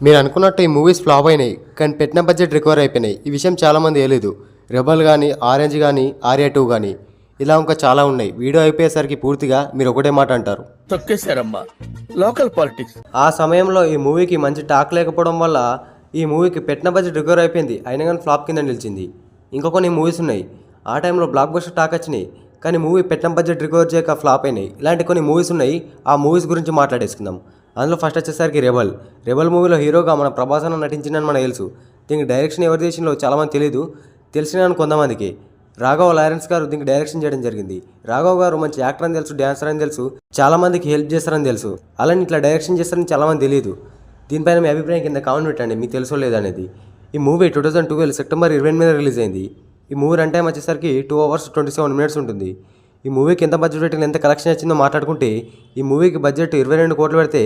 మీరు అనుకున్నట్టు ఈ మూవీస్ ఫ్లాప్ అయినాయి, కానీ పెట్టిన బడ్జెట్ రికవర్ అయిపోయినాయి. ఈ విషయం చాలామంది తెలియదు. రెబల్ కానీ, ఆరెంజ్ కానీ, ఆర్యా 2 కానీ ఇలా ఇంకా చాలా ఉన్నాయి. వీడియో అయిపోయేసరికి పూర్తిగా మీరు ఒకటే మాట అంటారు, తొక్కేశారమ్మా లోకల్ పాలిటిక్స్. ఆ సమయంలో ఈ మూవీకి మంచి టాక్ లేకపోవడం వల్ల ఈ మూవీకి పెట్టిన బడ్జెట్ రికవర్ అయిపోయింది, అయినా కానీ ఫ్లాప్ కింద నిలిచింది. ఇంకా కొన్ని మూవీస్ ఉన్నాయి, ఆ టైంలో బ్లాక్ బస్టర్ టాక్ వచ్చినాయి, కానీ మూవీ పెట్టిన బడ్జెట్ రికవర్ చేయక ఫ్లాప్ అయినాయి. ఇలాంటి కొన్ని మూవీస్ ఉన్నాయి, ఆ మూవీస్ గురించి మాట్లాడేసుకుందాం. అందులో ఫస్ట్ వచ్చేసరికి రెబల్ మూవీలో హీరోగా మన ప్రభాస్ అన్న నటించిందని మనకు తెలుసు. దీనికి డైరెక్షన్ ఎవరి దేశంలో చాలామంది తెలియదు, తెలిసిన కొంతమందికి. రాఘవ్ లారెన్స్ గారు దీనికి డైరెక్షన్ చేయడం జరిగింది. రాఘవ్ గారు మంచి యాక్టర్ అని తెలుసు, డ్యాన్సర్ అని తెలుసు, చాలామందికి హెల్ప్ చేస్తారని తెలుసు. అలానే ఇట్లా డైరెక్షన్ చేస్తారని చాలామంది తెలియదు. దీనిపైన మీ అభిప్రాయం కింద కామెంట్ పెట్టండి, మీకు తెలుసో లేదనేది. ఈ మూవీ 2012 సెప్టెంబర్ 28 రిలీజ్ అయింది. ఈ మూవీ రన్ టైం వచ్చేసరికి 2 hours 27 minutes ఉంటుంది. ఈ మూవీకి ఎంత బడ్జెట్ పెట్టి ఎంత కలెక్షన్ వచ్చిందో మాట్లాడుకుంటే, ఈ మూవీకి బడ్జెట్ 22 కోట్లు పెడితే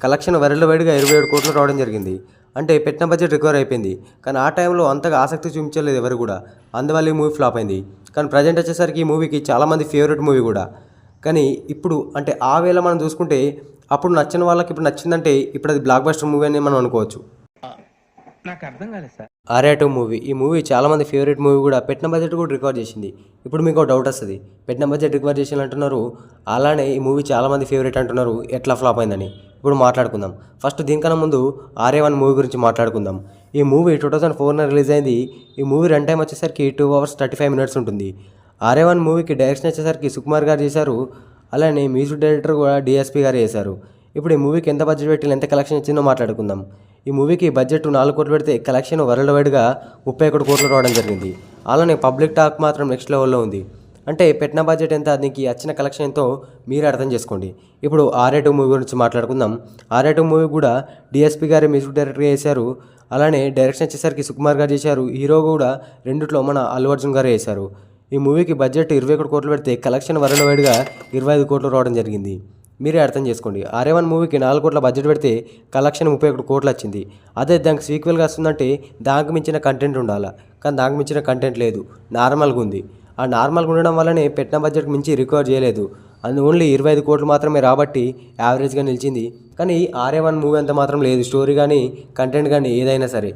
కలెక్షన్ వరల్డ్ వైడ్గా 27 కోట్లు రావడం జరిగింది. అంటే పెట్టిన బడ్జెట్ రికవర్ అయిపోయింది. కానీ ఆ టైంలో అంతగా ఆసక్తి చూపించలేదు ఎవరు కూడా, అందువల్ల ఈ మూవీ ఫ్లాప్ అయింది. కానీ ప్రజెంట్ వచ్చేసరికి ఈ మూవీకి చాలామంది ఫేవరెట్ మూవీ కూడా. కానీ ఇప్పుడు అంటే ఆ వేళ మనం చూసుకుంటే అప్పుడు నచ్చిన వాళ్ళకి ఇప్పుడు నచ్చిందంటే ఇప్పుడు అది బ్లాక్ బస్టర్ మూవీ అని మనం అనుకోవచ్చు. నాకు అర్థం కాలేదు సార్. ఆర్యా 2 మూవీ, ఈ మూవీ చాలామంది ఫేవరెట్ మూవీ కూడా. పెట్టిన బడ్జెట్ కూడా రికవర్ చేసింది. ఇప్పుడు మీకు డౌట్ వస్తుంది, పెట్టిన బడ్జెట్ రికవర్ చేసి అంటున్నారు, అలానే ఈ మూవీ చాలామంది ఫేవరెట్ అంటున్నారు, ఎట్లా ఫ్లాప్ అయిందని ఇప్పుడు మాట్లాడుకుందాం. ఫస్ట్ దీనికన్నా ముందు ఆర్యా 1 మూవీ గురించి మాట్లాడుకుందాం. ఈ మూవీ 2004 రిలీజ్ అయింది. ఈ మూవీ రన్ టైం వచ్చేసరికి 2 hours 35 minutes ఉంటుంది. ఆర్యా 1 మూవీకి డైరెక్షన్ వచ్చేసరికి సుకుమార్ గారు చేశారు, అలానే మ్యూజిక్ డైరెక్టర్ కూడా డిఎస్పీ గారు చేశారు. ఇప్పుడు ఈ మూవీకి ఎంత బడ్జెట్ పెట్టి ఎంత కలెక్షన్ ఇచ్చిందో మాట్లాడుకుందాం. ఈ మూవీకి బడ్జెట్ 4 కోట్లు పెడితే కలెక్షన్ వరల్డ్ వైడ్గా 31 కోట్లు రావడం జరిగింది. అలానే పబ్లిక్ టాక్ మాత్రం నెక్స్ట్ లెవెల్లో ఉంది. అంటే పెట్టిన బడ్జెట్ ఎంత, దీనికి వచ్చిన కలెక్షన్ ఎంతో మీరు అర్థం చేసుకోండి. ఇప్పుడు ఆర్యా 2 మూవీ గురించి మాట్లాడుకుందాం. ఆర్యా 2 మూవీ కూడా డిఎస్పీ గారు మ్యూజిక్ డైరెక్టర్ చేశారు, అలానే డైరెక్షన్ వచ్చేసరికి సుకుమార్ గారు చేశారు, హీరో కూడా రెండిట్లో మన అల్లు అర్జున్ గారు చేశారు. ఈ మూవీకి బడ్జెట్ 21 కోట్లు పెడితే కలెక్షన్ వరల్డ్ వైడ్గా 25 కోట్లు రావడం జరిగింది. మీరే అర్థం చేసుకోండి. ఆర్యా 1 మూవీకి 4 కోట్ల బడ్జెట్ పెడితే కలెక్షన్ 31 కోట్లు వచ్చింది. అదే దానికి సీక్వెల్గా వస్తుందంటే దానికి మించిన కంటెంట్ ఉండాలి, కానీ దానికి మించిన కంటెంట్ లేదు, నార్మల్గా ఉంది. ఆ నార్మల్గా ఉండడం వల్లనే పెట్టిన బడ్జెట్ మించి రికవర్ చేయలేదు. అది ఓన్లీ 25 కోట్లు మాత్రమే రాబట్టి యావరేజ్గా నిలిచింది. కానీ ఆర్యా 1 మూవీ అంత మాత్రం లేదు, స్టోరీ కానీ కంటెంట్ కానీ ఏదైనా సరే.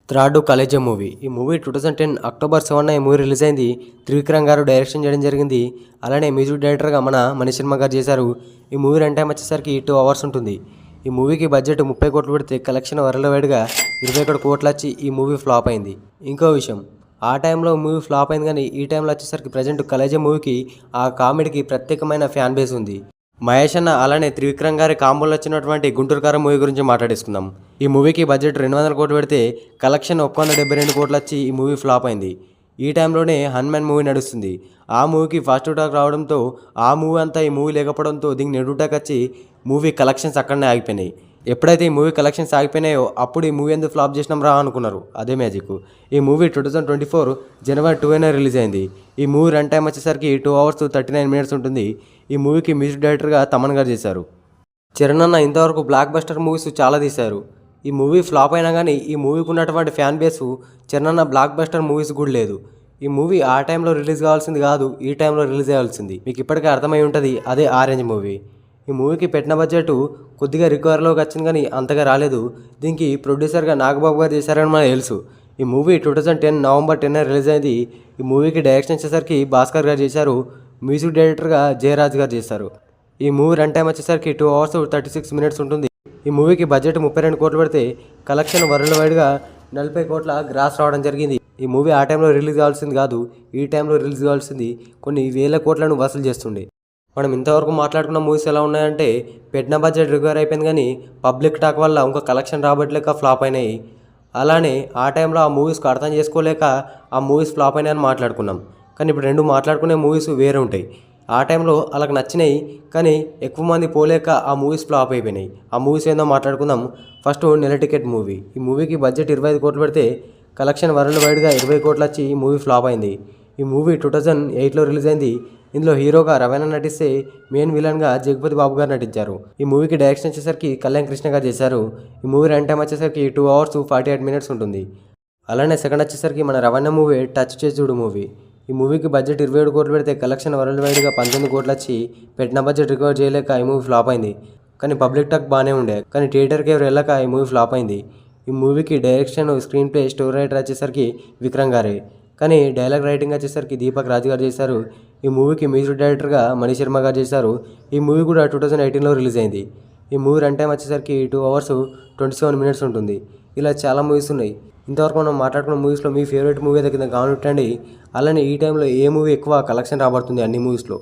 థర్డ్ కలేజా మూవీ, ఈ మూవీ 2010 అక్టోబర్ 7 ఈ మూవీ రిలీజ్ అయింది. త్రివిక్రమ్ గారు డైరెక్షన్ చేయడం జరిగింది, అలానే మ్యూజిక్ డైరెక్టర్గా మన మనీష్ శర్మ గారు చేశారు. ఈ మూవీ రన్ టైం వచ్చేసరికి 2 hours ఉంటుంది. ఈ మూవీకి బడ్జెట్ 30 కోట్లు పెడితే కలెక్షన్ వరల్డ్ వైడ్గా 21 కోట్లు వచ్చి ఈ మూవీ ఫ్లాప్ అయింది. ఇంకో విషయం, ఆ టైంలో మూవీ ఫ్లాప్ అయింది, కానీ ఈ టైంలో వచ్చేసరికి ప్రజెంట్ కలేజా మూవీకి ఆ కామెడీకి ప్రత్యేకమైన ఫ్యాన్ బేస్ ఉంది. మహేష్ అన్న అలానే త్రివిక్రమ్ గారి కాంబోలో వచ్చినటువంటి గుంటూరు కారం మూవీ గురించి మాట్లాడేసుకుందాం. ఈ మూవీకి బడ్జెట్ 200 కోట్లు పెడితే కలెక్షన్ 172 కోట్లు వచ్చి ఈ మూవీ ఫ్లాప్ అయింది. ఈ టైంలోనే హనుమాన్ మూవీ నడుస్తుంది. ఆ మూవీకి ఫాస్ట్ టాక్ రావడంతో ఆ మూవీ అంతా ఈ మూవీ లేకపోవడంతో దీనికి నెగిటివ్ టాక్ వచ్చి మూవీ కలెక్షన్స్ అక్కడనే ఆగిపోయినాయి. ఎప్పుడైతే ఈ మూవీ కలెక్షన్స్ ఆగిపోయినాయో అప్పుడు ఈ మూవీ ఎందుకు ఫ్లాప్ చేసినాం రా అనుకున్నారు, అదే మ్యాజిక్. ఈ మూవీ 2024 జనవరి 2 రిలీజ్ అయింది. ఈ మూవీ రన్ టైం వచ్చేసరికి 2 hours 39 minutes ఉంటుంది. ఈ మూవీకి మ్యూజిక్ డైరెక్టర్గా తమన్ గారు చేశారు. చరణ్ అన్న ఇంతవరకు బ్లాక్ బస్టర్ మూవీస్ చాలా తీశారు. ఈ మూవీ ఫ్లాప్ అయినా కానీ ఈ మూవీకి ఉన్నటువంటి ఫ్యాన్ బేసు చరణ్ అన్న బ్లాక్ బస్టర్ మూవీస్ కూడా లేదు. ఈ మూవీ ఆ టైంలో రిలీజ్ కావాల్సింది కాదు, ఈ టైంలో రిలీజ్ అవ్వాల్సింది. మీకు ఇప్పటికే అర్థమై ఉంటుంది, అదే ఆరెంజ్ మూవీ. ఈ మూవీకి పెట్టిన బడ్జెట్ కొద్దిగా రికవర్లోకి వచ్చింది, కానీ అంతగా రాలేదు. దీనికి ప్రొడ్యూసర్గా నాగబాబు గారు చేశారని మనకు తెలుసు. ఈ మూవీ 2010 నవంబర్ 10 రిలీజ్ అయింది. ఈ మూవీకి డైరెక్షన్ వచ్చేసరికి భాస్కర్ గారు చేశారు, మ్యూజిక్ డైరెక్టర్గా జయరాజ్ గారు చేశారు. ఈ మూవీ రన్ టైం వచ్చేసరికి 2 hours 36 minutes ఉంటుంది. ఈ మూవీకి బడ్జెట్ 32 కోట్లు పెడితే కలెక్షన్ వరల్డ్ వైడ్గా 40 కోట్ల గ్రాస్ రావడం జరిగింది. ఈ మూవీ ఆ టైంలో రిలీజ్ కావాల్సింది కాదు, ఈ టైంలో రిలీజ్ కావాల్సింది కొన్ని వేల కోట్లను వసూలు చేస్తుండే. మనం ఇంతవరకు మాట్లాడుకున్న మూవీస్ ఎలా ఉన్నాయంటే పెట్టిన బడ్జెట్ రికవర్ అయిపోయింది, కానీ పబ్లిక్ టాక్ వల్ల ఇంకా కలెక్షన్ రాబట్టలేక ఫ్లాప్ అయినాయి. అలానే ఆ టైంలో ఆ మూవీస్కి అర్థం చేసుకోలేక ఆ మూవీస్ ఫ్లాప్ అయినాయని మాట్లాడుకున్నాం. కానీ ఇప్పుడు రెండు మాట్లాడుకునే మూవీస్ వేరే ఉంటాయి. ఆ టైంలో వాళ్ళకి నచ్చినాయి, కానీ ఎక్కువ మంది పోలేక ఆ మూవీస్ ఫ్లాప్ అయిపోయినాయి. ఆ మూవీస్ ఏందో మాట్లాడుకుందాం. ఫస్ట్ నెల టికెట్ మూవీ, ఈ మూవీకి బడ్జెట్ 25 కోట్లు పెడితే కలెక్షన్ వరల్డ్ వైడ్గా 20 కోట్లు వచ్చి ఈ మూవీ ఫ్లాప్ అయింది. ఈ మూవీ 2008 రిలీజ్ అయింది. ఇందులో హీరోగా రవీణ నటిస్తే మెయిన్ విలన్గా జగపతి బాబు గారు నటించారు. ఈ మూవీకి డైరెక్షన్ వచ్చేసరికి కళ్యాణ్ కృష్ణ గారు చేశారు. ఈ మూవీ రన్ టైం వచ్చేసరికి 2 hours 48 minutes ఉంటుంది. అలానే సెకండ్ వచ్చేసరికి మన రవణ మూవీ టచ్ చేసి చూడు మూవీ. ఈ మూవీకి బడ్జెట్ 27 కోట్లు పెడితే కలెక్షన్ వరల్డ్ వైడ్గా 19 కోట్లు వచ్చి పెట్టిన బడ్జెట్ రికవర్ చేయలేక ఈ మూవీ ఫ్లాప్ అయింది. కానీ పబ్లిక్ టాక్ బాగానే ఉండే, కానీ థియేటర్కి ఎవరు వెళ్ళక ఈ మూవీ ఫ్లాప్ అయింది. ఈ మూవీకి direction, screen play, story writer వచ్చేసరికి విక్రమ్ గారే, కానీ డైలాగ్ రైటింగ్ వచ్చేసరికి దీపక్ రాజ్ గారు చేశారు. ఈ మూవీకి మ్యూజిక్ డైరెక్టర్గా మణి శర్మ గారు చేశారు. ఈ మూవీ కూడా 2018లో రిలీజ్ అయింది. ఈ మూవీ రన్ టైం వచ్చేసరికి 2 hours 27 minutes ఉంటుంది. ఇలా చాలా మూవీస్ ఉన్నాయి. ఇంతవరకు మనం మాట్లాడుకున్న మూవీస్లో మీ ఫేవరెట్ మూవీ దగ్గర కామెంట్ పెట్టండి. అలానే ఈ టైంలో ఏ మూవీ ఎక్కువ కలెక్షన్ రాబడుతుంది అన్ని మూవీస్లో.